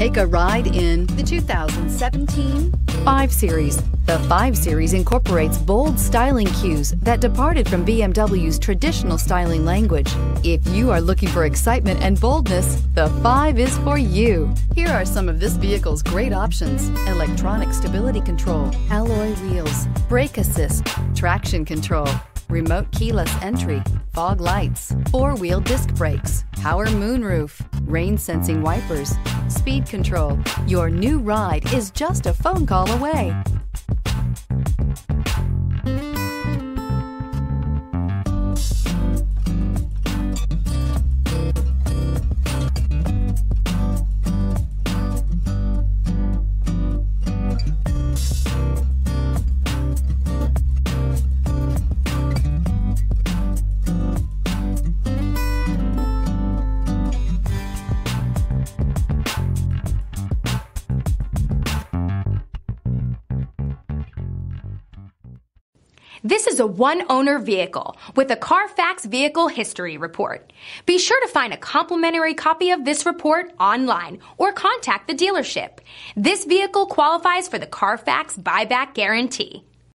Take a ride in the 2017 5 Series. The 5 Series incorporates bold styling cues that departed from BMW's traditional styling language. If you are looking for excitement and boldness, the 5 is for you. Here are some of this vehicle's great options: electronic stability control, alloy wheels, brake assist, traction control, remote keyless entry, fog lights, 4-wheel disc brakes, power moonroof, rain sensing wipers, speed control. Your new ride is just a phone call away. This is a one-owner vehicle with a Carfax Vehicle History Report. Be sure to find a complimentary copy of this report online or contact the dealership. This vehicle qualifies for the Carfax Buyback Guarantee.